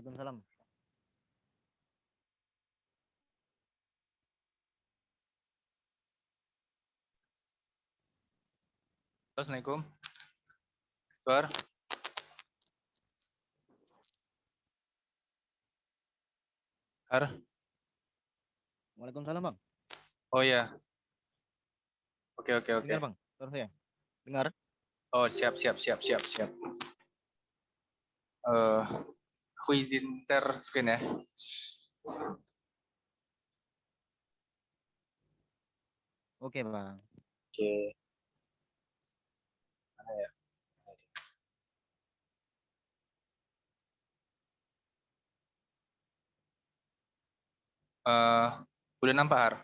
Waalaikumsalam. Assalamualaikum. Suar. Har. Waalaikumsalam, Bang. Oh ya. Oke. Dengar, Bang. Suara saya. Dengar? Oh, siap. Aku izin share screen ya. Oke, Bang. Oke. Mana ya? Udah nampak, Har?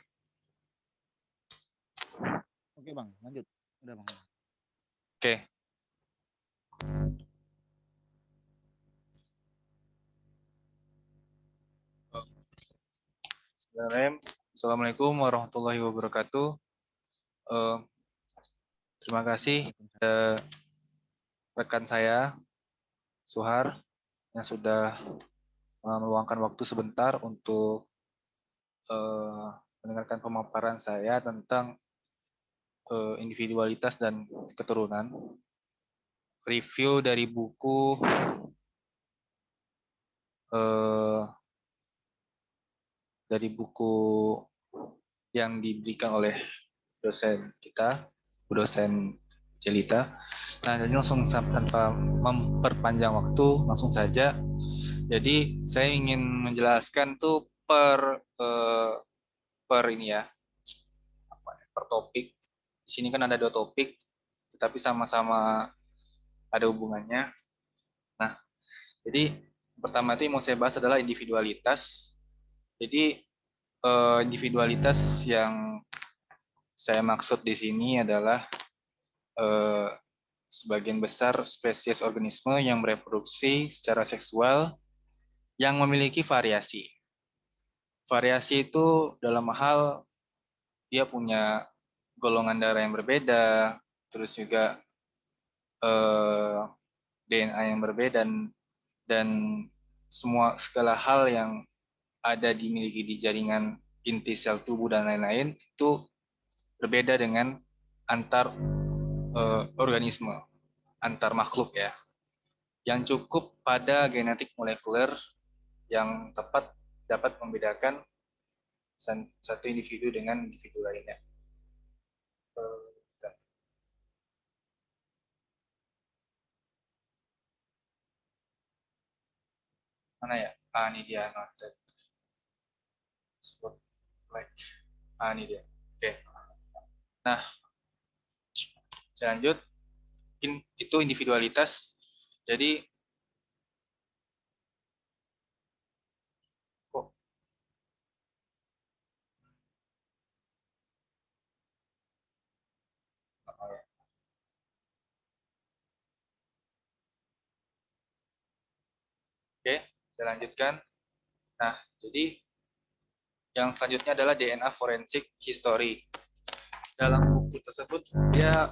Oke, Bang. Lanjut. Udah, Bang. Oke. Assalamualaikum warahmatullahi wabarakatuh. Terima kasih rekan saya, Suhar, yang sudah meluangkan waktu sebentar untuk mendengarkan pemaparan saya tentang individualitas dan keturunan. Review dari buku yang diberikan oleh dosen kita, dosen Jelita. Nah, jadi langsung tanpa memperpanjang waktu, langsung saja. Jadi saya ingin menjelaskan tuh per ini ya, per topik. Di sini kan ada 2 topik, tetapi sama-sama ada hubungannya. Nah, jadi pertama itu yang mau saya bahas adalah individualitas. Jadi individualitas yang saya maksud di sini adalah sebagian besar spesies organisme yang bereproduksi secara seksual yang memiliki variasi. Variasi itu dalam hal dia punya golongan darah yang berbeda, terus juga DNA yang berbeda, dan segala hal yang ada dimiliki di jaringan inti sel tubuh dan lain-lain itu berbeda dengan antar organisme, antar makhluk ya, yang cukup pada genetik molekuler yang tepat dapat membedakan satu individu dengan individu lainnya. Mana ya? Ini dia noted. Spotlight. Ini dia. Oke. Nah, saya lanjut. Itu individualitas. Jadi, kok oke, saya lanjutkan. Nah, jadi yang selanjutnya adalah DNA Forensic History. Dalam buku tersebut, dia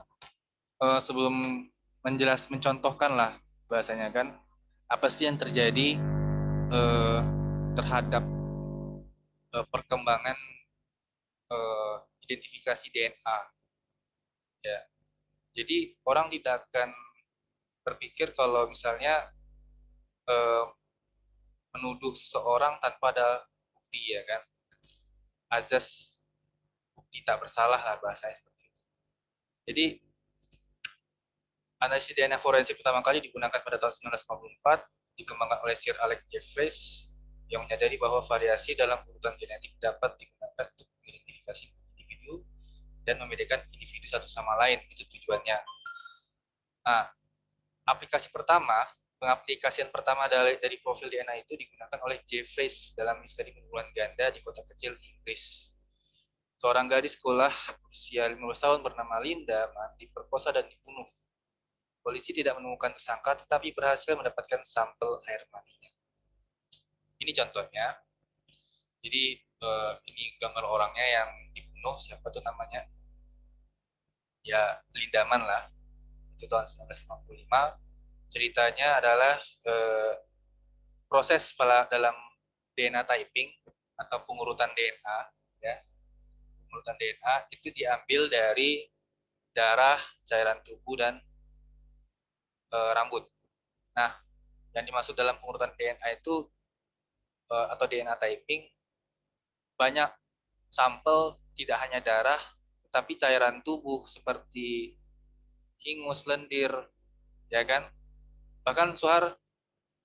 sebelum mencontohkan lah bahasanya kan, apa sih yang terjadi terhadap perkembangan identifikasi DNA. Ya, jadi orang tidak akan berpikir kalau misalnya eh, menuduh seseorang tanpa ada bukti ya kan, azas bukti tak bersalah lah bahasanya seperti itu. Jadi analisis DNA forensik pertama kali digunakan pada tahun 1954, dikembangkan oleh Sir Alex Jeffreys yang menyadari bahwa variasi dalam urutan genetik dapat digunakan untuk mengidentifikasi individu dan membedakan individu satu sama lain. Itu tujuannya. Nah, pengaplikasian pertama dari profil DNA itu digunakan oleh Jeffreys dalam misteri pembunuhan ganda di kota kecil di Inggris. Seorang gadis sekolah usia 15 tahun bernama Linda diperkosa dan dibunuh. Polisi tidak menemukan tersangka, tetapi berhasil mendapatkan sampel air maninya. Ini contohnya. Jadi ini gambar orangnya yang dibunuh, siapa tuh namanya? Ya, Lindaman lah. Itu tahun 1955. Ceritanya adalah proses dalam DNA typing atau pengurutan DNA, ya, pengurutan DNA itu diambil dari darah, cairan tubuh, dan rambut. Nah, yang dimaksud dalam pengurutan DNA itu atau DNA typing, banyak sampel, tidak hanya darah, tetapi cairan tubuh seperti hingus, lendir, ya kan? Bahkan Suhar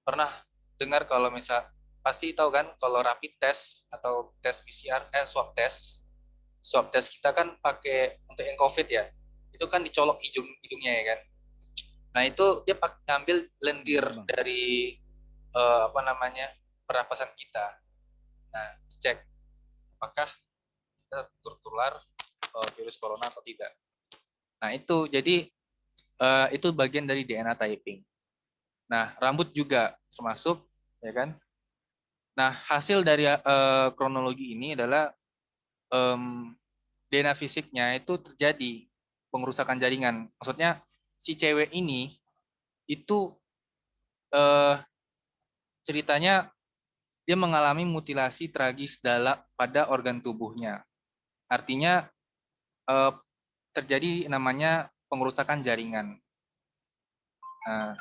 pernah dengar kalau misal, pasti tahu kan kalau rapid test atau tes PCR, swab test kita kan pakai untuk yang COVID ya, itu kan dicolok hidungnya ya kan. Nah itu dia ngambil lendir Iya, Bang. dari apa namanya, pernapasan kita. Nah, cek apakah kita tertular virus corona atau tidak. Nah itu jadi itu bagian dari DNA typing. Nah rambut juga termasuk, ya kan. Nah hasil dari kronologi ini adalah DNA fisiknya itu terjadi pengerusakan jaringan. Maksudnya si cewek ini itu eh, ceritanya dia mengalami mutilasi tragis pada organ tubuhnya. Artinya eh, terjadi namanya pengerusakan jaringan. Nah,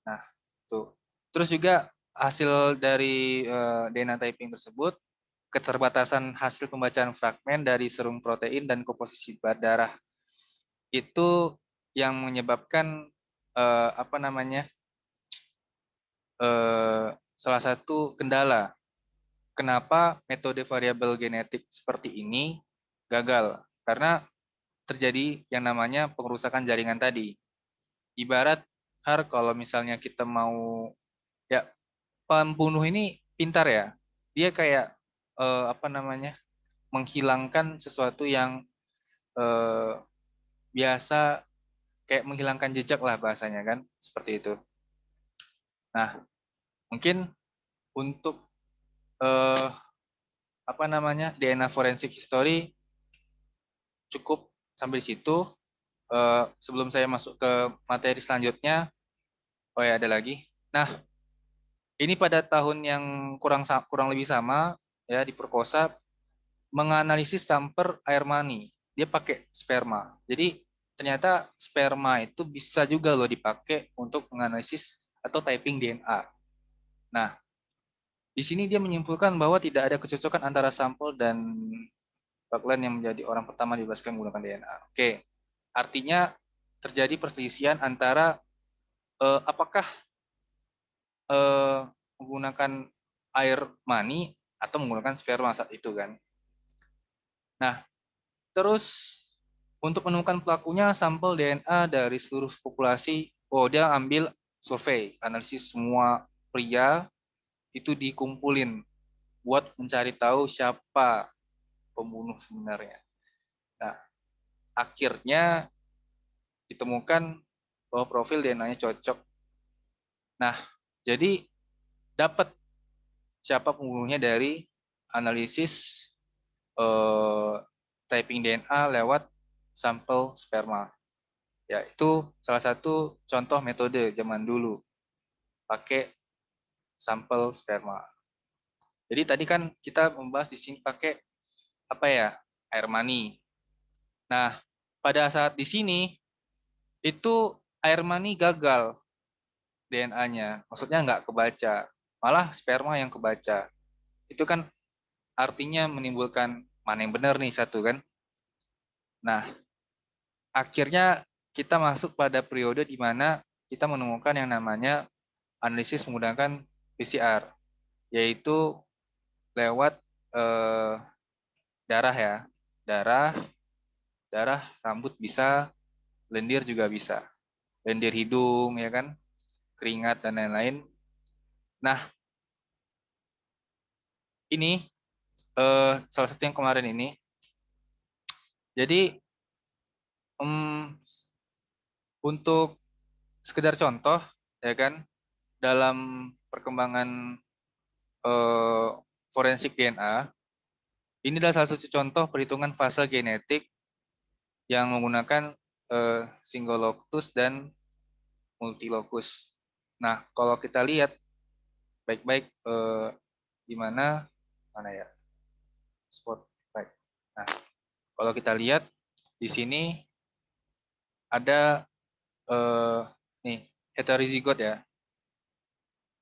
nah tuh. Terus juga hasil dari DNA typing tersebut, keterbatasan hasil pembacaan fragmen dari serum protein dan komposisi darah itu yang menyebabkan apa namanya, salah satu kendala kenapa metode variabel genetik seperti ini gagal, karena terjadi yang namanya pengerusakan jaringan tadi. Ibarat kalau misalnya kita mau, ya, pembunuh ini pintar ya, dia kayak apa namanya, menghilangkan sesuatu yang eh, biasa, kayak menghilangkan jejak lah bahasanya kan, seperti itu. Nah, mungkin untuk eh, apa namanya, DNA forensik history cukup sampai di situ. Sebelum saya masuk ke materi selanjutnya, oh ya ada lagi. Nah, ini pada tahun yang kurang lebih sama, ya, diperkosa, menganalisis sampel air mani. Dia pakai sperma. Jadi ternyata sperma itu bisa juga loh dipakai untuk menganalisis atau typing DNA. Nah, di sini dia menyimpulkan bahwa tidak ada kecocokan antara sampel dan Buckland yang menjadi orang pertama dibebaskan menggunakan DNA. Oke, artinya terjadi perselisihan antara apakah eh, menggunakan air mani atau menggunakan sperma saat itu kan. Nah, terus untuk menemukan pelakunya, sampel DNA dari seluruh populasi, oh dia ambil survei, analisis semua pria itu dikumpulin buat mencari tahu siapa pembunuh sebenarnya. Nah, akhirnya ditemukan bahwa profil DNA-nya cocok. Nah, jadi dapat siapa pembunuhnya dari analisis eh, typing DNA lewat sampel sperma. Ya, itu salah satu contoh metode zaman dulu, pakai sampel sperma. Jadi tadi kan kita membahas di sini pakai apa ya? Air mani. Nah, pada saat di sini itu air mani gagal DNA-nya. Maksudnya nggak kebaca. Malah sperma yang kebaca. Itu kan artinya menimbulkan mana yang benar nih satu kan. Nah, akhirnya kita masuk pada periode di mana kita menemukan yang namanya analisis menggunakan PCR, yaitu lewat eh, darah ya, darah, darah, rambut bisa, lendir juga bisa, lendir hidung ya kan, keringat dan lain-lain. Nah, ini salah satu yang kemarin ini. Jadi untuk sekedar contoh ya kan, dalam perkembangan eh, forensik DNA, ini adalah salah satu contoh perhitungan fase genetik yang menggunakan single locus dan multilocus. Nah, kalau kita lihat baik-baik di mana ya spotlight. Nah, kalau kita lihat di sini ada nih heterozigot ya.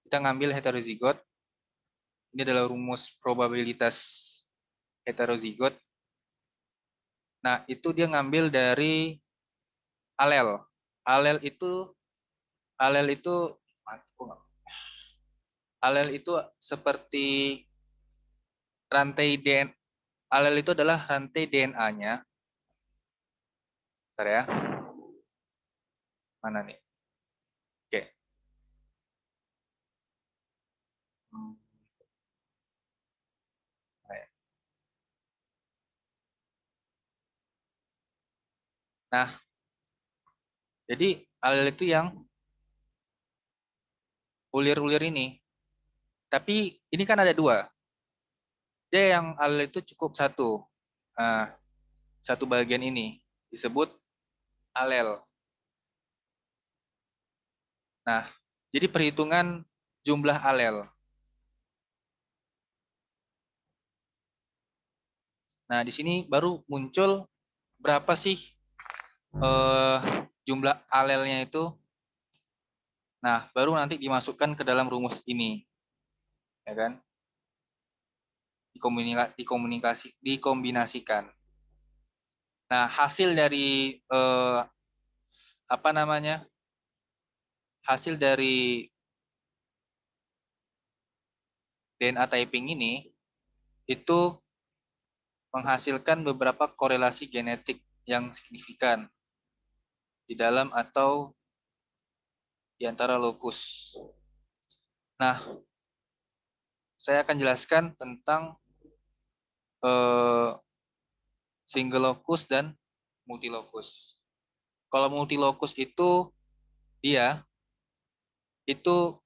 Kita ngambil heterozigot. Ini adalah rumus probabilitas heterozigot. Nah, itu dia ngambil dari alel. Alel itu seperti rantai DNA. Alel itu adalah rantai DNA-nya. Bentar ya. Mana nih? Oke. Nah, jadi alel itu yang ulir-ulir ini. Tapi ini kan ada dua. Dia yang alel itu cukup satu. Nah, satu bagian ini disebut alel. Nah, jadi perhitungan jumlah alel. Nah, di sini baru muncul berapa sih jumlah alelnya itu. Nah, baru nanti dimasukkan ke dalam rumus ini. Ya kan? Dikombinasikan. Nah, hasil dari hasil dari DNA typing ini itu menghasilkan beberapa korelasi genetik yang signifikan di dalam atau di antara lokus. Nah, saya akan jelaskan tentang single locus dan multilokus. Kalau multilokus itu dia itu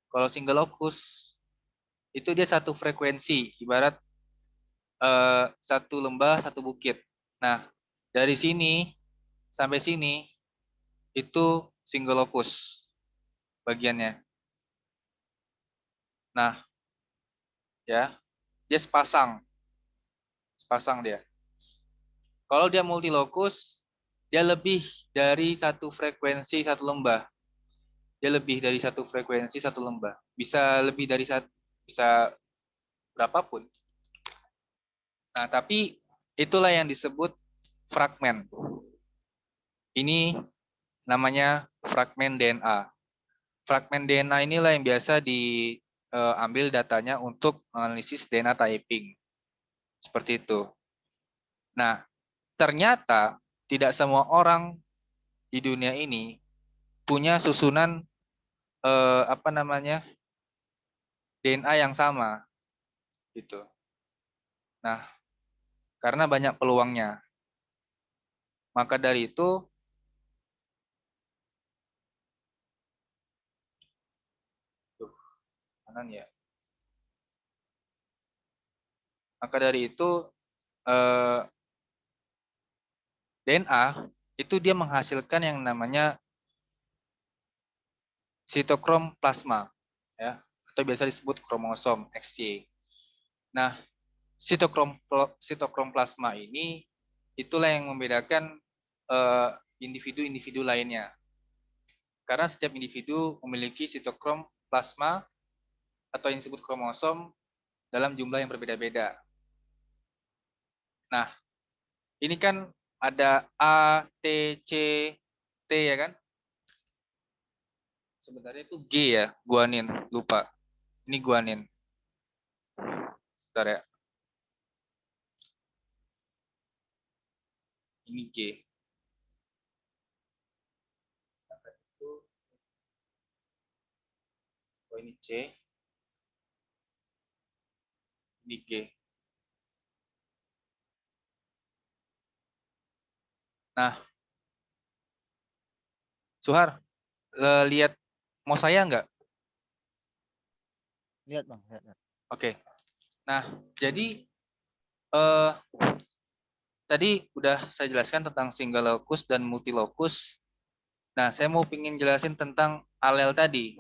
kalau single locus itu dia satu frekuensi, ibarat satu lembah, satu bukit. Nah, dari sini sampai sini itu single locus bagiannya. Nah, ya, dia sepasang dia. Kalau dia multilokus, dia lebih dari satu frekuensi satu lembah. Dia lebih dari satu frekuensi satu lembah. Bisa lebih dari satu, bisa berapapun. Nah, tapi itulah yang disebut fragmen. Ini namanya fragmen DNA. Fragmen DNA inilah yang biasa diambil datanya untuk analisis DNA typing. Seperti itu. Nah, ternyata tidak semua orang di dunia ini punya susunan DNA yang sama gitu. Nah, karena banyak peluangnya. Maka dari itu Maka dari itu DNA itu dia menghasilkan yang namanya sitokrom plasma, ya, atau biasa disebut kromosom XY. Nah, sitokrom plasma ini itulah yang membedakan individu-individu lainnya. Karena setiap individu memiliki sitokrom plasma atau yang disebut kromosom dalam jumlah yang berbeda-beda. Nah, ini kan ada A, T, C, T ya kan? Sebenarnya itu G ya, guanin, lupa. Ini guanin. Sebentar ya. Ini G. Oh, ini C. Ini G. Nah, Suhar, lihat mau saya nggak? Lihat Bang, lihat. Oke. Nah, jadi tadi udah saya jelaskan tentang single locus dan multilokus. Nah, saya mau pingin jelasin tentang alel tadi.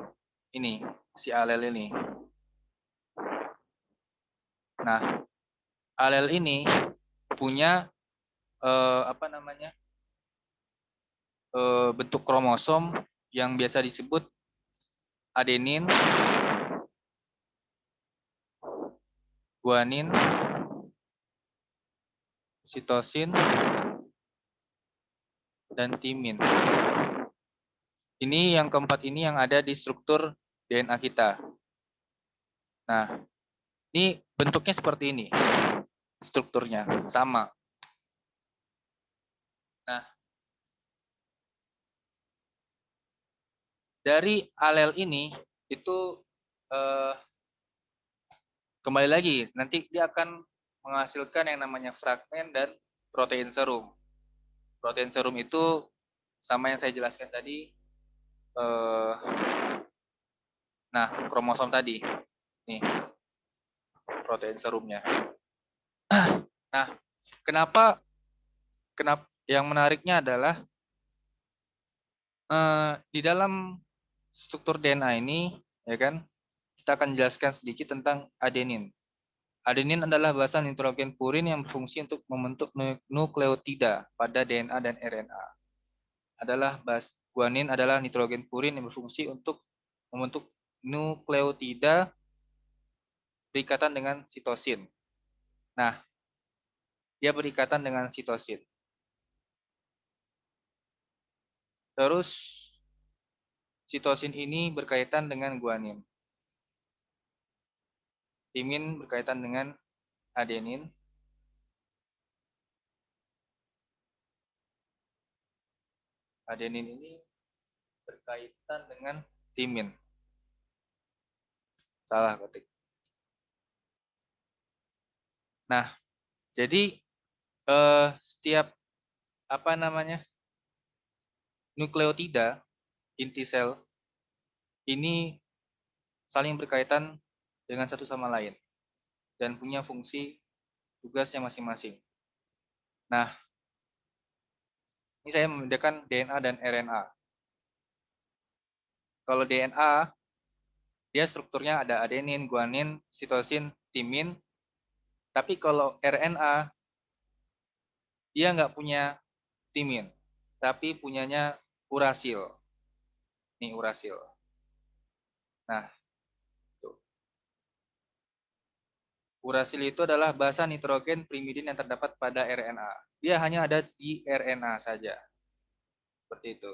Ini, si alel ini. Nah, alel ini punya apa namanya? Bentuk kromosom yang biasa disebut adenin, guanin, sitosin, dan timin. Ini yang keempat ini yang ada di struktur DNA kita. Nah, ini bentuknya seperti ini. Strukturnya sama. Nah, dari alel ini itu kembali lagi nanti dia akan menghasilkan yang namanya fragmen dan protein serum. Protein serum itu sama yang saya jelaskan tadi. Nah, kromosom tadi. Nih, protein serumnya. Nah, kenapa yang menariknya adalah di dalam struktur DNA ini, ya kan, kita akan jelaskan sedikit tentang adenin. Adenin adalah basan nitrogen purin yang berfungsi untuk membentuk nukleotida pada DNA dan RNA. Guanin adalah nitrogen purin yang berfungsi untuk membentuk nukleotida berikatan dengan sitosin. Nah, dia berikatan dengan sitosin. Terus sitosin ini berkaitan dengan guanin. Timin berkaitan dengan adenin. Adenin ini berkaitan dengan timin. Salah ketik. Nah, jadi setiap apa namanya nukleotida inti sel ini saling berkaitan dengan satu sama lain dan punya fungsi tugasnya masing-masing. Nah, ini saya membedakan DNA dan RNA. Kalau DNA, dia strukturnya ada adenin, guanin, sitosin, timin. Tapi kalau RNA, dia nggak punya timin, tapi punyanya urasil. Ini urasil. Nah, tuh. Urasil itu adalah basa nitrogen primidin yang terdapat pada RNA. Dia hanya ada di RNA saja. Seperti itu.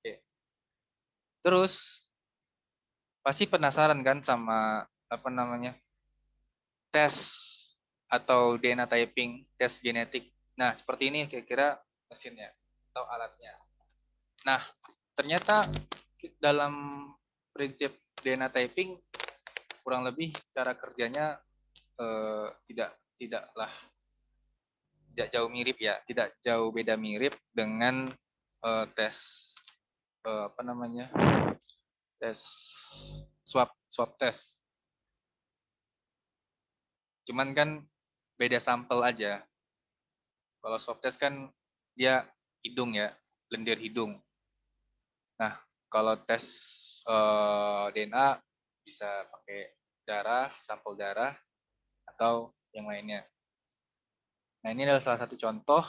Oke. Terus pasti penasaran kan sama apa namanya tes atau DNA typing, tes genetik. Nah, seperti ini kira-kira mesinnya atau alatnya. Nah, ternyata dalam prinsip DNA typing kurang lebih cara kerjanya tidaklah tidak jauh mirip ya, tidak jauh beda mirip dengan tes apa namanya tes swab tes. Cuman kan beda sampel aja. Kalau swab test kan dia hidung ya, lendir hidung. Nah, kalau tes DNA bisa pakai darah, sampel darah, atau yang lainnya. Nah, ini adalah salah satu contoh,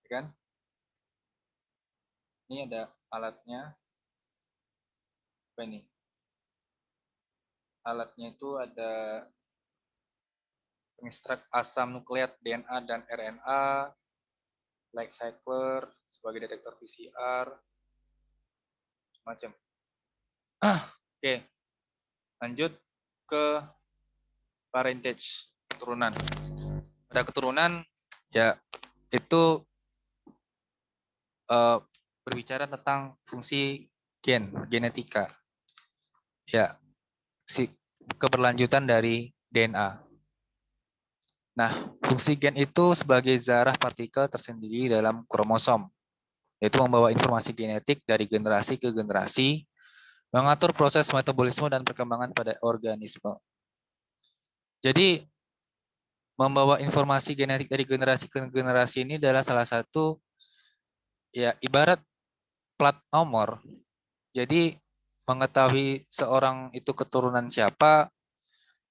ya kan? Ini ada alatnya. Apa ini? Alatnya itu ada pengekstrak asam nukleat DNA dan RNA, light cycler sebagai detektor PCR, macam. Oke, lanjut ke parentage, keturunan. Pada keturunan ya itu berbicara tentang fungsi genetika. Ya, si keberlanjutan dari DNA. Nah, fungsi gen itu sebagai zarah partikel tersendiri dalam kromosom, yaitu membawa informasi genetik dari generasi ke generasi, mengatur proses metabolisme dan perkembangan pada organisme. Jadi, membawa informasi genetik dari generasi ke generasi ini adalah salah satu ya ibarat plat nomor. Jadi mengetahui seorang itu keturunan siapa,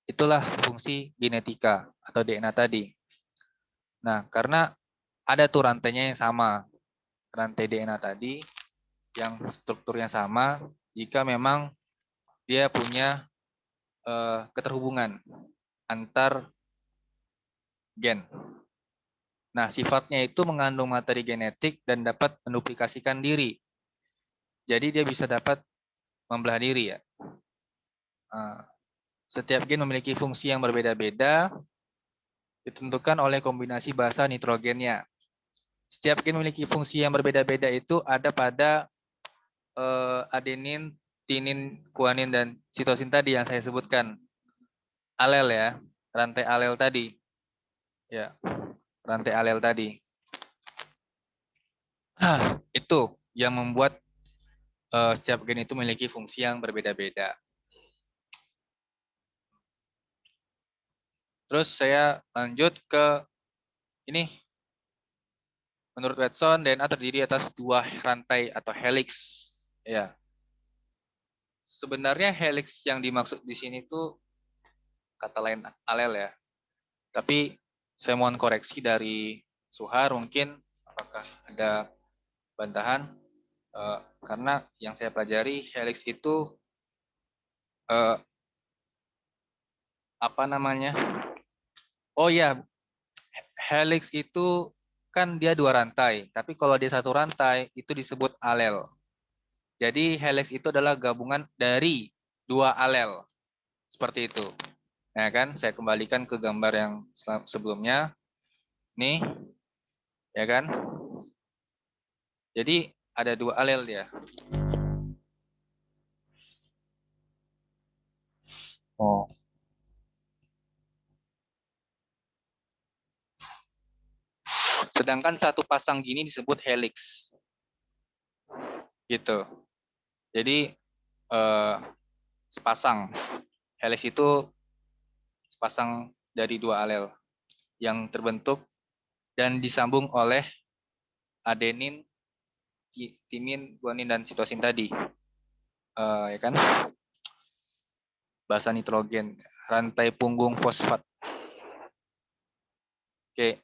itulah fungsi genetika atau DNA tadi. Nah, karena ada tuh rantainya yang sama, rantai DNA tadi yang strukturnya sama, jika memang dia punya keterhubungan antar gen. Nah, sifatnya itu mengandung materi genetik dan dapat menduplikasikan diri. Jadi dia bisa dapat membelah diri ya. Setiap gen memiliki fungsi yang berbeda-beda, ditentukan oleh kombinasi basa nitrogennya. Setiap gen memiliki fungsi yang berbeda-beda itu ada pada adenin, tinin, guanin, dan sitosin tadi yang saya sebutkan. Alel ya, rantai alel tadi. Ya, rantai alel tadi. Itu yang membuat setiap gen itu memiliki fungsi yang berbeda-beda. Terus saya lanjut ke ini. Menurut Watson, DNA terdiri atas dua rantai atau helix. Ya, sebenarnya helix yang dimaksud di sini tuh kata lain alel ya. Tapi saya mohon koreksi dari Suhar mungkin apakah ada bantahan karena yang saya pelajari helix itu apa namanya? Oh ya, helix itu kan dia dua rantai, tapi kalau dia satu rantai itu disebut alel. Jadi helix itu adalah gabungan dari dua alel. Seperti itu. Nah kan, saya kembalikan ke gambar yang sebelumnya. Nih, ya kan? Jadi ada dua alel dia. Oh. Sedangkan satu pasang gini disebut helix. Gitu. Jadi sepasang. Helix itu sepasang dari dua alel yang terbentuk dan disambung oleh adenin, timin, guanin, dan sitosin tadi. Ya kan? Basa nitrogen, rantai punggung fosfat. Oke,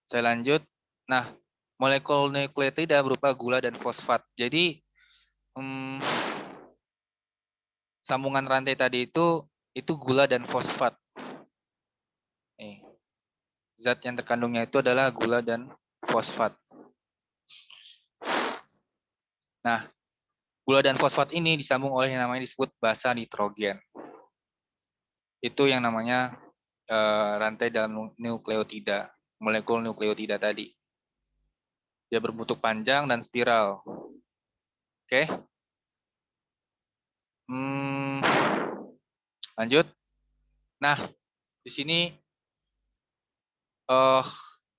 saya lanjut. Nah, molekul nukleotida berupa gula dan fosfat. Jadi, sambungan rantai tadi itu gula dan fosfat. Nih, zat yang terkandungnya itu adalah gula dan fosfat. Nah, gula dan fosfat ini disambung oleh yang namanya disebut basa nitrogen. Itu yang namanya rantai dalam nukleotida, molekul nukleotida tadi. Dia berbentuk panjang dan spiral. Oke. Lanjut. Nah, di sini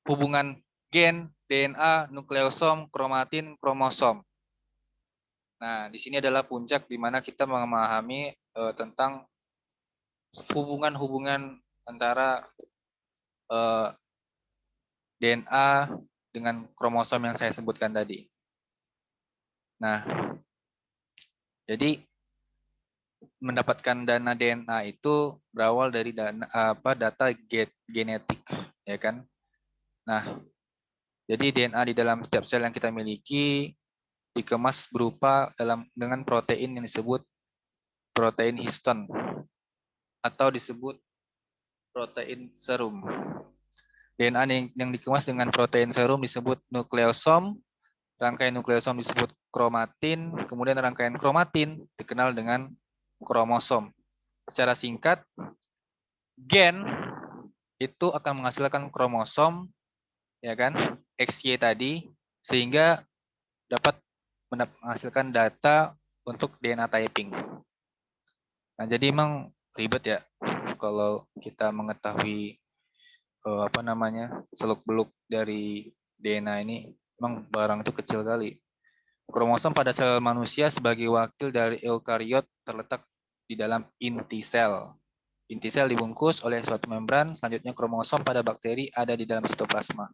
hubungan gen, DNA, nukleosom, kromatin, kromosom. Nah, di sini adalah puncak di mana kita memahami tentang hubungan-hubungan antara DNA dengan kromosom yang saya sebutkan tadi. Nah, jadi mendapatkan dana DNA itu berawal dari data genetik, ya kan? Nah, jadi DNA di dalam setiap sel yang kita miliki dikemas berupa dengan protein yang disebut protein histon atau disebut protein serum. DNA yang dikemas dengan protein serum disebut nukleosom, rangkaian nukleosom disebut kromatin, kemudian rangkaian kromatin dikenal dengan kromosom. Secara singkat, gen itu akan menghasilkan kromosom, ya kan, XY tadi, sehingga dapat menghasilkan data untuk DNA typing. Nah, jadi emang ribet ya kalau kita mengetahui seluk-beluk dari DNA ini. Emang barang itu kecil kali. Kromosom pada sel manusia sebagai wakil dari eukariot terletak di dalam inti sel. Inti sel dibungkus oleh suatu membran, selanjutnya kromosom pada bakteri ada di dalam sitoplasma.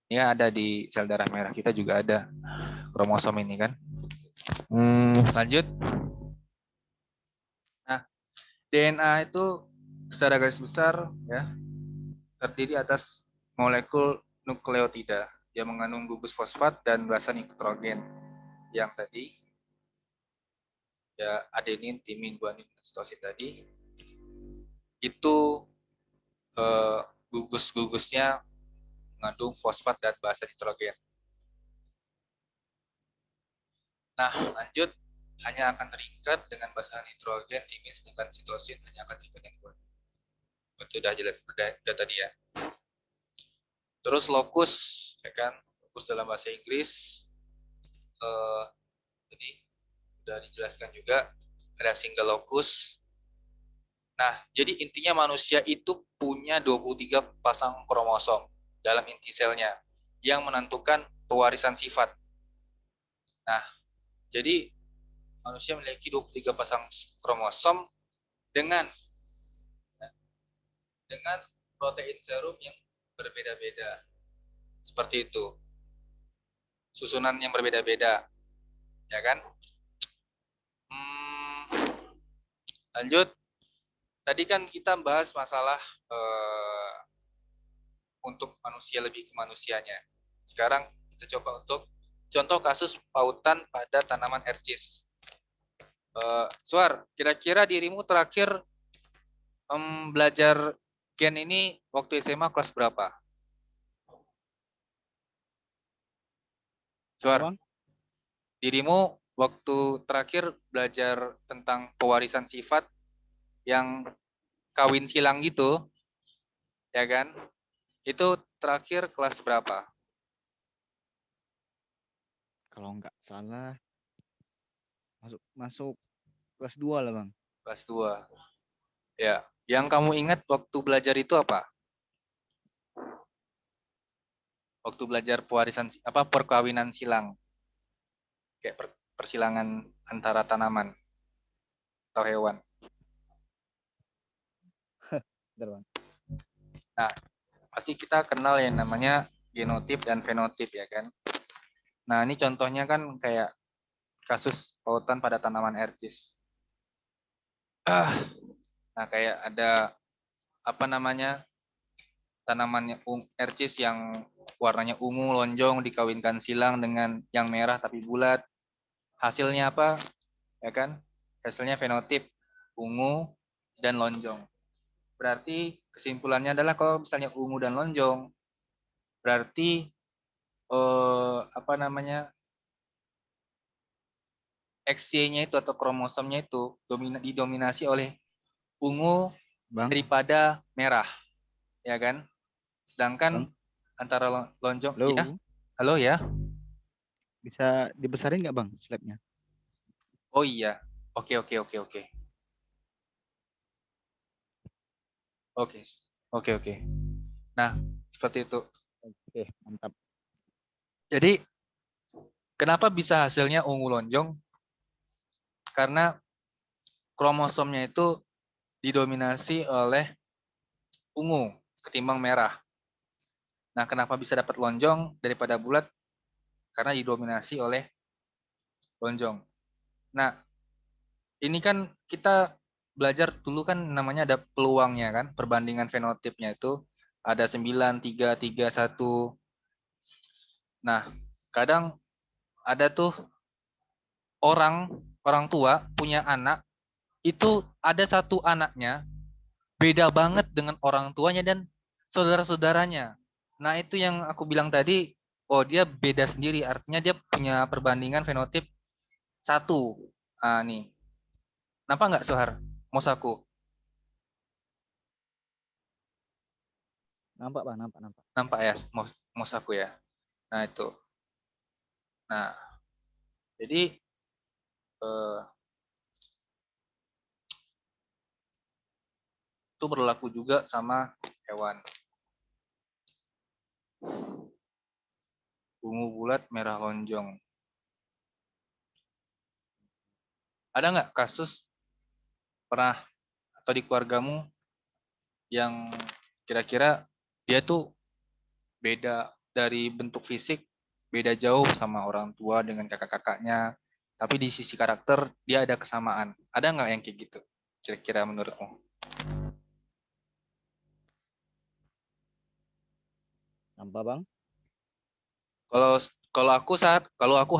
Ya, ada di sel darah merah kita juga ada kromosom ini kan. Lanjut. Nah, DNA itu secara garis besar ya terdiri atas molekul nukleotida yang mengandung gugus fosfat dan basa nitrogen yang tadi ya adenin, timin, guanin, dan sitosin tadi itu gugus-gugusnya mengandung fosfat dan basa nitrogen. Nah, lanjut hanya akan terikat dengan basa nitrogen, timin, sedangkan sitosin hanya akan terikat dengan guanin. Itu udah jelas, udah tadi ya. Terus lokus, ya kan? Lokus dalam bahasa Inggris. Jadi udah dijelaskan juga ada single locus. Nah, jadi intinya manusia itu punya 23 pasang kromosom dalam inti selnya yang menentukan pewarisan sifat. Nah, jadi manusia memiliki 23 pasang kromosom dengan protein serum yang berbeda-beda. Seperti itu. Susunan yang berbeda-beda. Ya kan? Lanjut. Tadi kan kita bahas masalah untuk manusia lebih ke manusianya. Sekarang kita coba untuk contoh kasus pautan pada tanaman ercis. Suar, kira-kira dirimu terakhir belajar gen ini waktu SMA kelas berapa? Suar, dirimu waktu terakhir belajar tentang pewarisan sifat yang kawin silang gitu, ya kan? Itu terakhir kelas berapa? Kalau nggak salah masuk kelas 2 lah, Bang. Kelas 2. Ya, yang kamu ingat waktu belajar itu apa? Waktu belajar pewarisan perkawinan silang. Kayak persilangan antara tanaman atau hewan. Bentar, Bang. Nah, pasti kita kenal yang namanya genotip dan fenotip ya kan. Nah, ini contohnya kan kayak kasus pautan pada tanaman ercis. Nah, kayak ada apa namanya tanaman ercis yang warnanya ungu lonjong dikawinkan silang dengan yang merah tapi bulat. Hasilnya apa? Ya kan? Hasilnya fenotip ungu dan lonjong. Berarti kesimpulannya adalah kalau misalnya ungu dan lonjong, berarti apa namanya XY-nya itu atau kromosomnya itu didominasi oleh ungu Bang, daripada merah, ya kan? Bang. Sedangkan antara lonjong, ya, Halo. halo ya. Bisa dibesarin nggak, Bang, slide-nya? Oh iya, oke oke oke oke oke oke oke. Nah, seperti itu. Oke, mantap. Jadi kenapa bisa hasilnya ungu lonjong? Karena kromosomnya itu didominasi oleh ungu ketimbang merah. Nah, kenapa bisa dapat lonjong daripada bulat? Karena didominasi oleh lonjong. Nah, ini kan kita belajar dulu kan namanya ada peluangnya kan, perbandingan fenotipnya itu ada 9, 3, 3, 1. Nah, kadang ada tuh orang tua punya anak, itu ada satu anaknya beda banget dengan orang tuanya dan saudara-saudaranya. Nah, itu yang aku bilang tadi, oh dia beda sendiri, artinya dia punya perbandingan fenotip satu. Ah, nih. Nampak nggak, Sohar? Mosaku. Nampak, Bang, nampak, nampak. Nampak ya, mosaku ya. Nah, itu. Nah, jadi eh, itu berlaku juga sama hewan. Ungu bulat, merah lonjong. Ada nggak kasus pernah atau di keluargamu yang kira-kira dia tuh beda dari bentuk fisik, beda jauh sama orang tua dengan kakak-kakaknya, tapi di sisi karakter dia ada kesamaan. Ada nggak yang kayak gitu? Kira-kira menurutmu? Nampak bang? Kalau kalau aku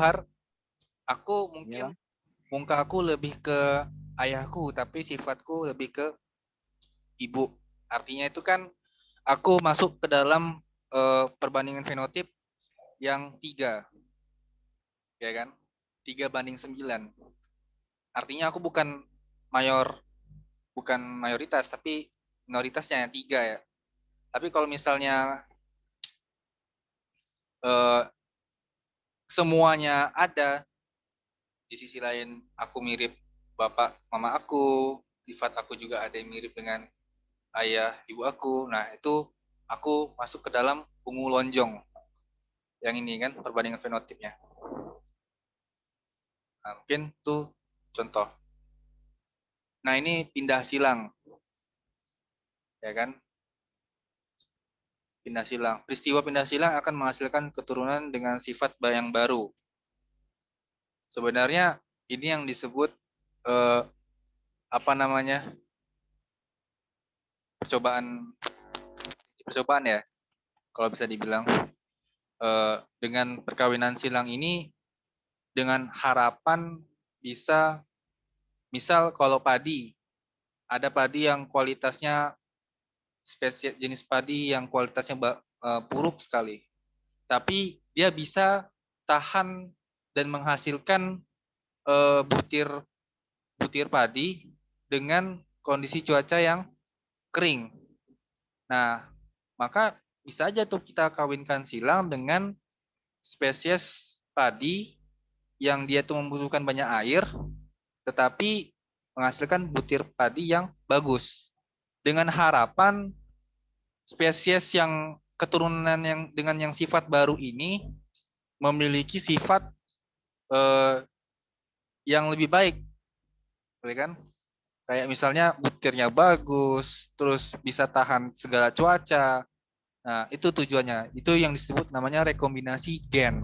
aku Iya mungkin bang. muka aku lebih ke ayahku, tapi sifatku lebih ke ibu. Artinya itu kan aku masuk ke dalam perbandingan fenotip yang 3, ya kan? 3:9. Artinya aku mayor, bukan mayoritas, tapi minoritasnya yang 3 ya. Tapi kalau misalnya eh, semuanya ada, di sisi lain aku mirip bapak mama aku, sifat aku juga ada yang mirip dengan ayah ibu aku. Nah, itu aku masuk ke dalam ungu lonjong. Yang ini kan perbandingan fenotipnya. Nah, mungkin tuh contoh. Nah, ini pindah silang, ya kan? Pindah silang. Peristiwa pindah silang akan menghasilkan keturunan dengan sifat yang baru. Sebenarnya ini yang disebut eh, apa namanya? Percobaan percobaan ya, kalau bisa dibilang. Dengan perkawinan silang ini dengan harapan bisa, misal kalau padi, ada padi yang kualitasnya, spesies jenis padi yang kualitasnya buruk sekali, tapi dia bisa tahan dan menghasilkan butir butir padi dengan kondisi cuaca yang kering. Nah, maka bisa aja tuh kita kawinkan silang dengan spesies padi yang dia tuh membutuhkan banyak air, tetapi menghasilkan butir padi yang bagus. Dengan harapan spesies yang keturunan yang dengan yang sifat baru ini memiliki sifat eh, yang lebih baik, ya kan? Kayak misalnya butirnya bagus, terus bisa tahan segala cuaca. Nah, itu tujuannya. Itu yang disebut namanya rekombinasi gen.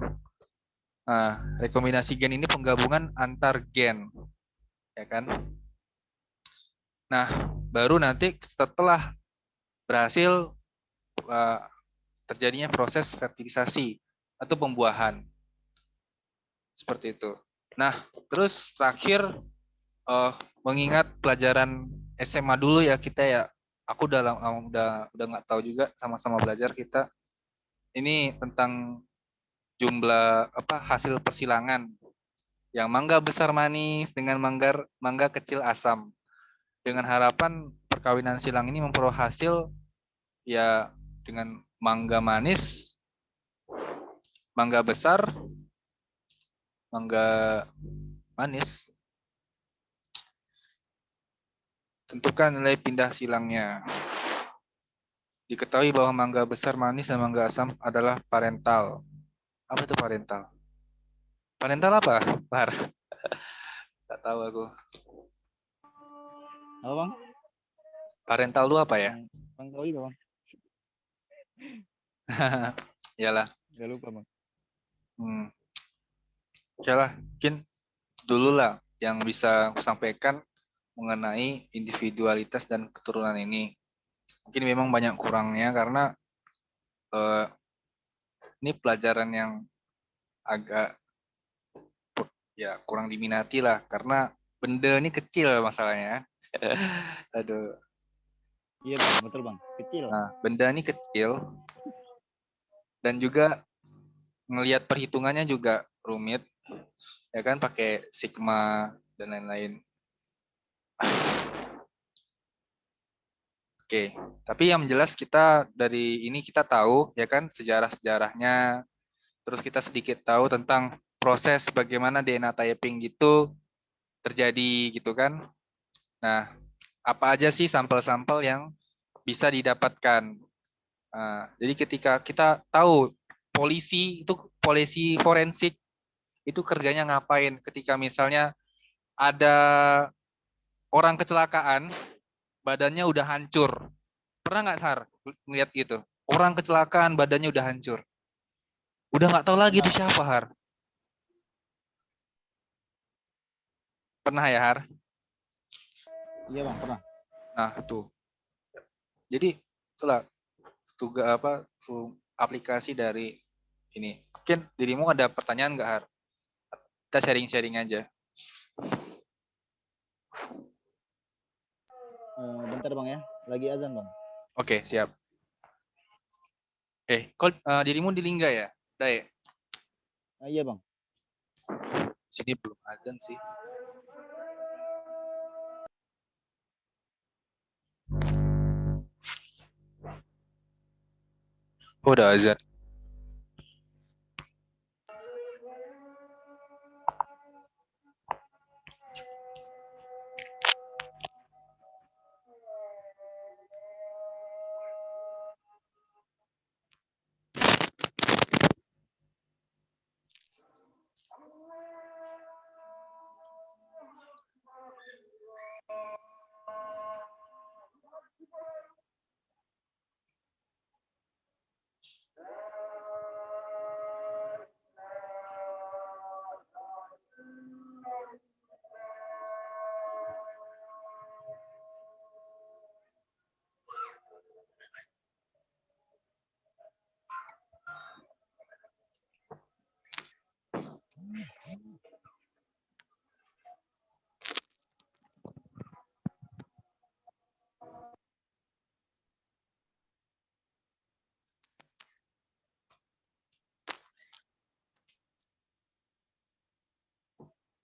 Nah, rekombinasi gen ini penggabungan antar gen, ya kan? Nah, baru nanti setelah berhasil uh, terjadinya proses fertilisasi atau pembuahan, seperti itu. Nah, terus terakhir uh, mengingat pelajaran SMA dulu ya kita ya. Aku udah nggak tahu juga, sama-sama belajar kita. Ini tentang jumlah apa hasil persilangan yang mangga besar manis dengan mangga kecil asam. Dengan harapan perkawinan silang ini memperoleh hasil ya dengan mangga manis, mangga besar, mangga manis. Tentukan nilai pindah silangnya. Diketahui bahwa mangga besar manis dan mangga asam adalah parental. Apa itu parental? Parental apa? Par. Tak tahu aku. Apa bang? Parental itu apa ya? Bang tahu juga bang? Iyalah. Gak lupa bang. Oke lah, mungkin dulu lah yang bisa aku sampaikan mengenai individualitas dan keturunan ini. Mungkin memang banyak kurangnya karena eh, ini pelajaran yang agak ya kurang diminati lah karena benda ini kecil masalahnya. Aduh. Iya bang, betul bang. Kecil. Nah, benda ini kecil dan juga ngelihat perhitungannya juga rumit, ya kan pakai sigma dan lain-lain. Oke, tapi yang jelas kita dari ini kita tahu ya kan sejarah-sejarahnya, terus kita sedikit tahu tentang proses bagaimana DNA typing gitu terjadi gitu kan. Nah, apa aja sih sampel-sampel yang bisa didapatkan. Nah, jadi ketika kita tahu polisi forensik itu kerjanya ngapain ketika misalnya ada orang kecelakaan, badannya udah hancur, Pernah nggak Har ngeliat gitu? Orang kecelakaan badannya udah hancur. Udah nggak tahu lagi itu siapa Har. Pernah ya Har? Iya bang, pernah. Nah tuh. Jadi itulah tugas aplikasi dari ini. Mungkin dirimu ada pertanyaan nggak Har? Kita sharing-sharing aja. Bentar bang ya, lagi azan bang. Oke, siap. Kok dirimu di Lingga ya? Dae. Iya bang. Sini belum azan sih. Oh, udah azan.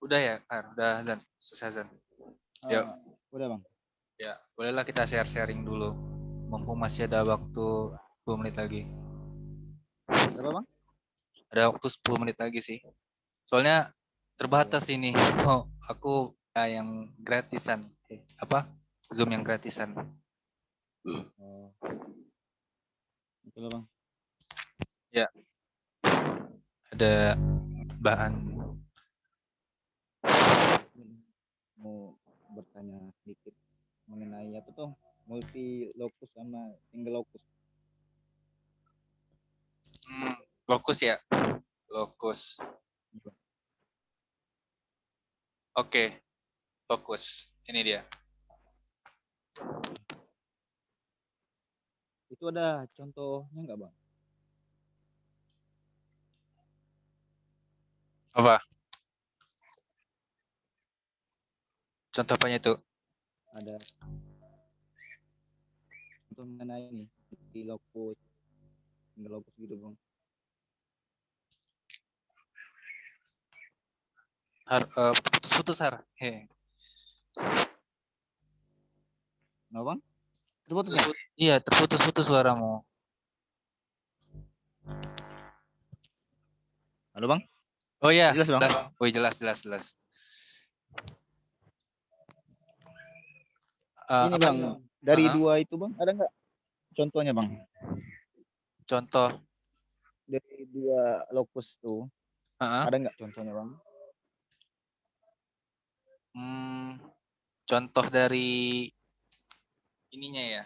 Udah ya, Har? Udah azan. Selesai azan. Yuk. Udah bang. Ya, bolehlah kita share-sharing dulu. Mumpung masih ada waktu 10 menit lagi. Berapa bang? Ada waktu 10 menit lagi sih. Soalnya terbatas ini. Oh, aku yang gratisan. Apa? Zoom yang gratisan. Oh, betul bang. Ya, ada bahan. Mau bertanya sedikit mengenai apa tuh multi lokus sama single lokus. Lokus ya. Lokus. Oke, lokus. Ini dia. Itu ada contohnya nggak bang? Apa? Contoh apanya itu? Ada contoh mengenai ini multi lokus, single lokus gitu bang. Putus-putus Har. Nggak bang? Terputus ya? Iya, terputus-putus suaramu. Halo bang? Oh iya, Jelas bang? jelas. Oh jelas, jelas, jelas. Ini bang, dari dua itu bang, ada nggak contohnya bang? Contoh. Dari dua lokus tuh, ada nggak contohnya bang? Contoh dari ininya ya.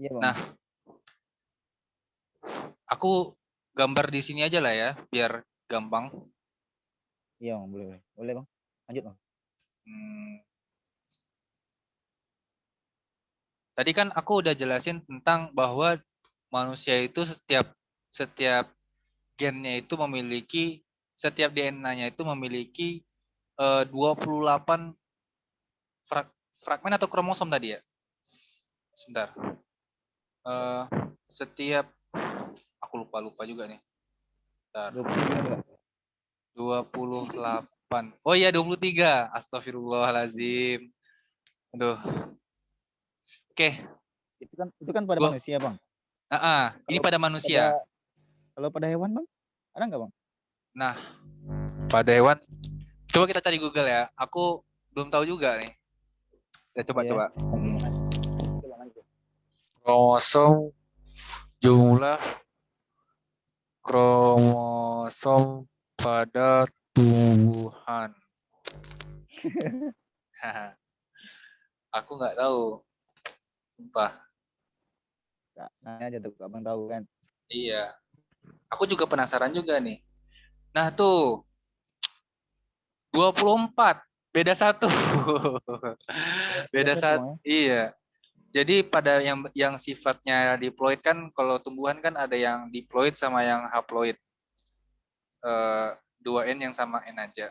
Iya bang. Nah, aku gambar di sini aja lah ya, biar gampang. Iya bang, boleh boleh. Boleh bang. Lanjut bang. Tadi kan aku udah jelasin tentang bahwa manusia itu setiap gennya itu memiliki, setiap DNA-nya itu memiliki 28 fragmen atau kromosom tadi ya. Sebentar. Setiap aku lupa juga nih. Bentar. 28. Oh iya 23. Astagfirullahalazim. Aduh. Oke. Itu kan pada manusia bang. Ini pada manusia. Kalau pada hewan bang, ada nggak bang? Nah, pada hewan, coba kita cari Google ya. Aku belum tahu juga nih. Kita coba. Kromosom, jumlah kromosom pada tumbuhan. Aku nggak tahu, sumpah. nanya aja tuh abang tahu kan. Iya. Aku juga penasaran juga nih. Nah tuh 24 beda satu. Beda Beda satu satu. bang ya. Iya. Jadi pada yang sifatnya diploid kan kalau tumbuhan kan ada yang diploid sama yang haploid. 2N yang sama N aja.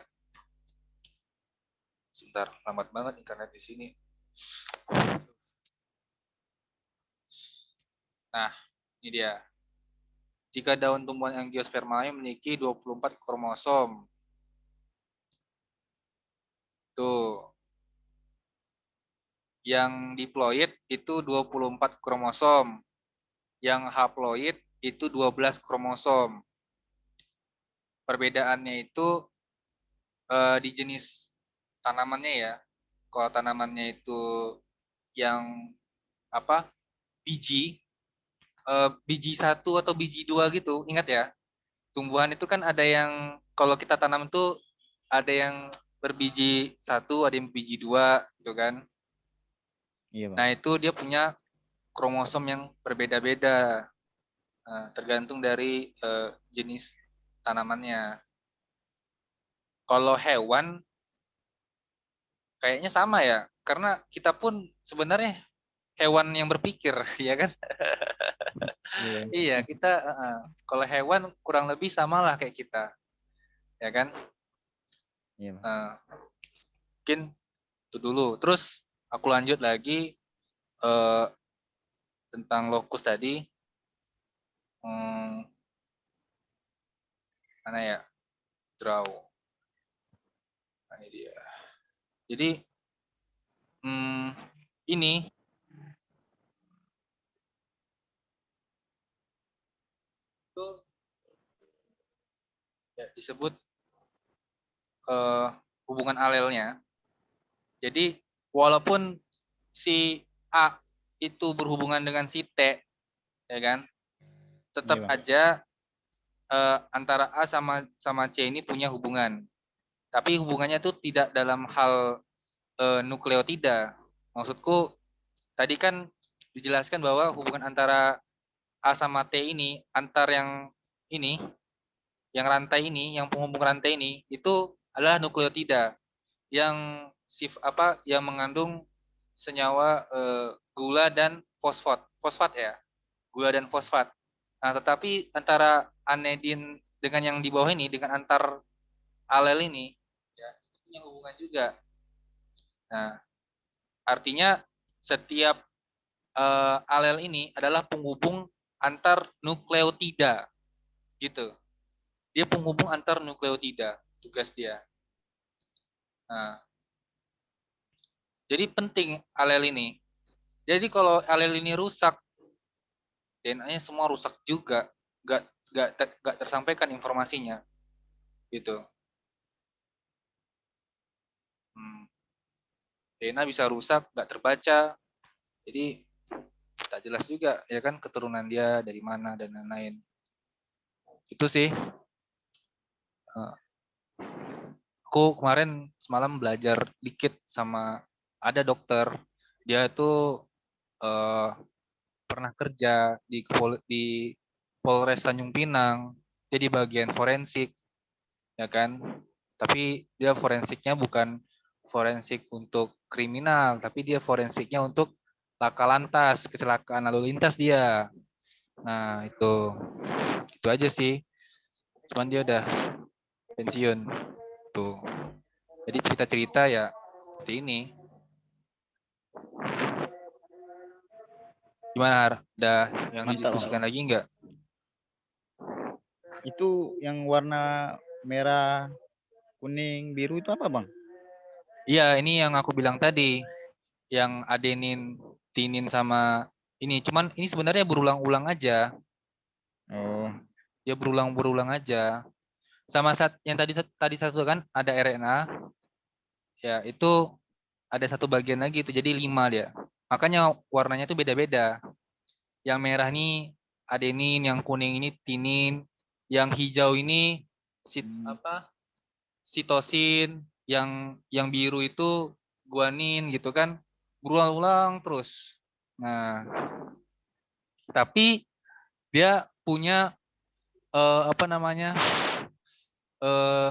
Sebentar, lambat banget internet di sini. Nah, ini dia. Jika daun tumbuhan angiospermae memiliki 24 kromosom. Tuh. Yang diploid itu 24 kromosom. Yang haploid itu 12 kromosom. Perbedaannya itu di jenis tanamannya ya. Kalau tanamannya itu yang apa? Biji, biji satu atau biji dua gitu. Ingat ya, tumbuhan itu kan ada yang kalau kita tanam itu ada yang berbiji satu, ada yang biji dua, gitu kan. Iya bang. Nah itu dia punya kromosom yang berbeda-beda, tergantung dari jenis tanamannya. Kalau hewan kayaknya sama ya, karena kita pun sebenarnya hewan yang berpikir, ya kan? Iya bang. Iya, kita kalau hewan kurang lebih samalah kayak kita, ya kan? Iya bang. Eh, mungkin itu dulu. Terus aku lanjut lagi eh, tentang lokus tadi. Hmm, mana ya? Draw. Nah, ini dia. Jadi hmm, ini tuh ya, disebut eh, hubungan alelnya. Jadi walaupun si A itu berhubungan dengan si T, ya kan? Iya Tetap bang. aja antara A sama sama C ini punya hubungan. Tapi hubungannya itu tidak dalam hal nukleotida. Maksudku tadi kan dijelaskan bahwa hubungan antara A sama T ini antar ini, yang rantai ini, yang penghubung rantai ini itu adalah nukleotida yang yang mengandung senyawa gula dan fosfat ya, gula dan fosfat. Nah, tetapi antara anedin dengan yang di bawah ini dengan antar alel ini ya itu punya hubungan juga. Nah, artinya setiap alel ini adalah penghubung antar nukleotida gitu. Dia penghubung antar nukleotida tugas dia. Nah, jadi penting alel ini. Jadi kalau alel ini rusak, DNA-nya semua rusak juga, nggak nggak tersampaikan informasinya, gitu. Hmm, DNA bisa rusak, nggak terbaca, jadi tak jelas juga ya kan keturunan dia dari mana dan lain-lain. Itu sih. Eh, Aku kemarin semalam belajar dikit sama ada dokter. Dia tuh eh, pernah kerja di Polres Tanjung Pinang. Dia di bagian forensik, ya kan? Tapi dia forensiknya bukan forensik untuk kriminal, tapi dia forensiknya untuk laka lantas, kecelakaan lalu lintas dia. Nah, itu aja sih. Cuman dia udah pensiun tuh. Jadi cerita-cerita ya seperti ini. Gimana Har? Ada yang Mantap bang. didiskusikan lagi nggak? Itu yang warna merah, kuning, biru itu apa bang? Iya, ini yang aku bilang tadi, yang adenin, tinin sama ini. Cuman ini sebenarnya berulang-ulang aja. Oh, Ya berulang-berulang aja. Sama saat yang tadi satu kan ada RNA, ya itu ada satu bagian lagi itu jadi 5 dia. Makanya warnanya itu beda-beda. Yang merah ini adenin, yang kuning ini tinin, yang hijau ini sitosin, yang biru itu guanin gitu kan. Berulang-ulang terus. Nah, Tapi dia punya apa namanya eh,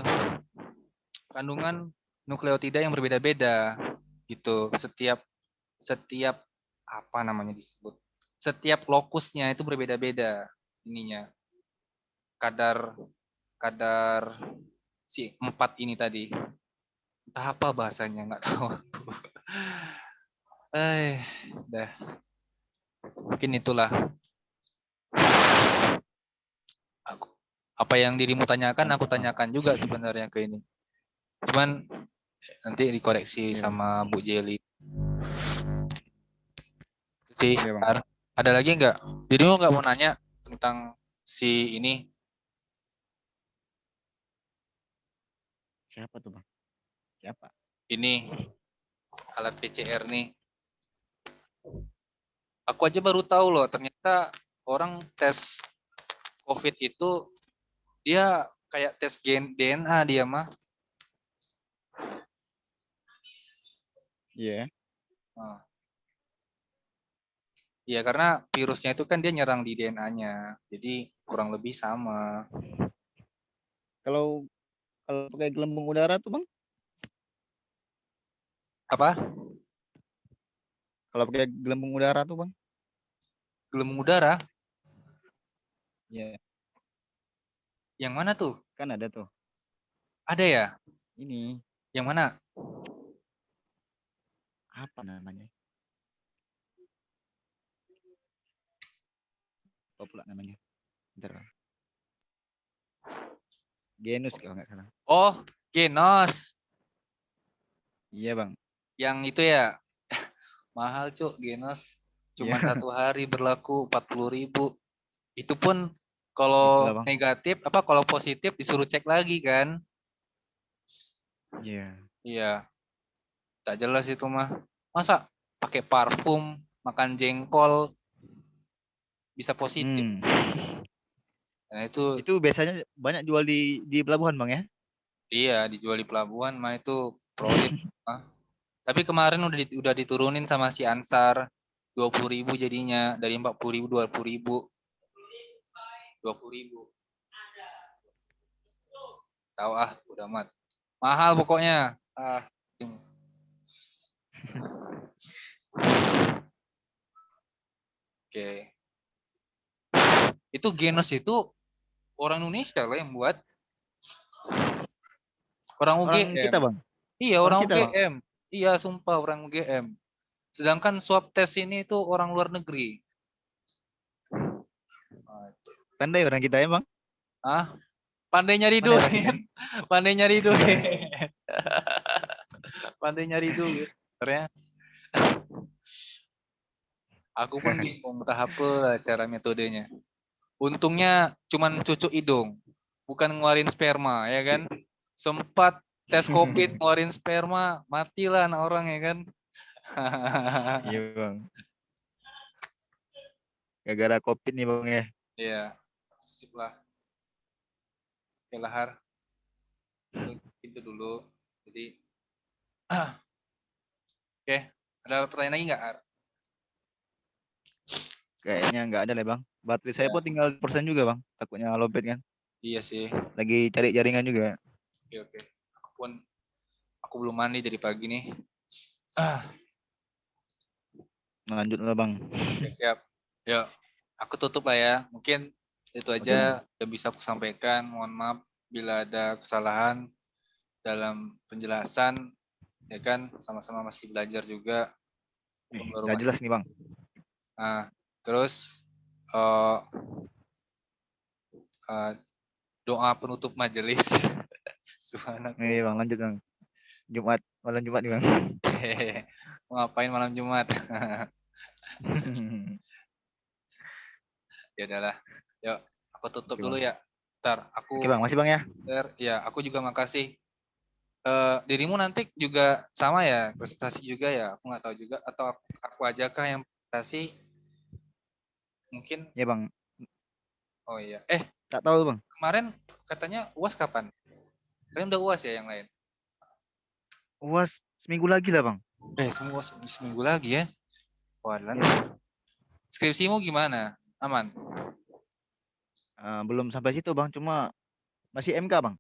kandungan nukleotida yang berbeda-beda gitu. Setiap apa namanya disebut, setiap lokusnya itu berbeda-beda ininya, kadar kadar si 4 ini tadi. Entah apa bahasanya, nggak tahu. Dah mungkin itulah aku, apa yang dirimu tanyakan aku Mantap, Bang. tanyakan juga sebenarnya ke ini. Cuman nanti dikoreksi Iya, Bang. sama Bu Jeli. Itu sih. Oke, Bang. Ada lagi nggak? Dirimu nggak mau nanya tentang si ini? Siapa tuh, Bang? Siapa? Ini alat PCR nih. Aku aja baru tahu loh, ternyata orang tes COVID itu dia kayak tes gen DNA dia mah. Iya. Nah, iya karena virusnya itu kan dia nyerang di DNA-nya. Jadi kurang lebih sama. Kalau kalau pakai gelembung udara tuh, Bang? Apa? Kalau pakai gelembung udara tuh, Bang? Gelembung udara? Iya, Yang mana tuh? kan ada tuh. Ada ya? Ini Yang mana? apa namanya? Apa pula namanya? Bentar, Bang. Genus kalau nggak salah. Oh, Genos. Iya, Bang. Yang itu ya? Mahal cuk, Genos. Cuman Iya, 1 hari berlaku 40.000. Itu pun itulah, kalau Bang. negatif apa kalau positif disuruh cek lagi kan? Iya. Iya, tak jelas itu mah. Masa pakai parfum, makan jengkol bisa positif? Hmm. Nah itu Itu biasanya banyak jual di pelabuhan, Bang ya? iya dijual di pelabuhan mah itu proyek. Ah. Tapi kemarin udah diturunin sama si Ansar 20.000 jadinya dari 40.000 20.000 20.000. Tahu ah, udah amat. Mahal pokoknya. Ah, oke. Itu Genos itu orang Indonesia lah yang buat. Orang Orang UGM. kita, Bang. Iya, Orang orang kita, Bang. UGM. Iya, sumpah orang UGM. Sedangkan swab test ini itu orang luar negeri. Ah, Pandai orang kita ya, Bang. ah, pandai nyari Pandai orang kita duit. ya. Pandai nyari Iya. duit. Pandai nyari duit. Ternyata aku pun bingung entah apa cara metodenya. Untungnya cuman cucuk hidung, bukan ngeluarin sperma, ya kan? Sempat tes COVID ngeluarin sperma, matilah anak orang ya kan? Iya, Bang. Gara-gara COVID nih, Bang ya. Iya, sip lah. Oke lah, Har. Itu dulu. Jadi, oke. Ada pertanyaan lagi nggak, Har? Kayaknya nggak ada lah, Bang. Baterai saya Ya, pun tinggal persen juga, Bang. Takutnya lowbat kan. iya sih. Lagi cari jaringan juga. Oke, oke. Aku belum mandi dari pagi nih. Ah, Lanjut lah, Bang. oke, siap. Yuk, aku tutup lah ya. Mungkin itu Oke, Bang. aja yang bisa aku sampaikan. Mohon maaf bila ada kesalahan dalam penjelasan, ya kan? Sama-sama masih belajar juga. Nih, Baru nggak masih. jelas nih, Bang. Nah, terus eh, eh, doa penutup majelis. Nih, Subhanallah. Bang, lanjut, Bang. Jumat, malam Jumat nih, Bang. Mau ngapain malam Jumat? Ya udahlah. Yuk, aku tutup Oke, dulu Bang. ya. Ntar Oke, aku Bang. Masih, Bang ya. ya aku juga makasih. Dirimu nanti juga sama ya, presentasi juga ya? Aku nggak tahu juga atau aku aja kah yang presentasi? Mungkin. Ya, Bang. Oh iya. Tak tahu, Bang. Kemarin katanya UAS kapan? Kalian udah UAS ya yang lain? UAS seminggu lagi lah, Bang. Seminggu lagi ya. Waduh. Iya, Bang. Skripsimu gimana? Aman. Belum sampai situ Bang, cuma masih MK Bang.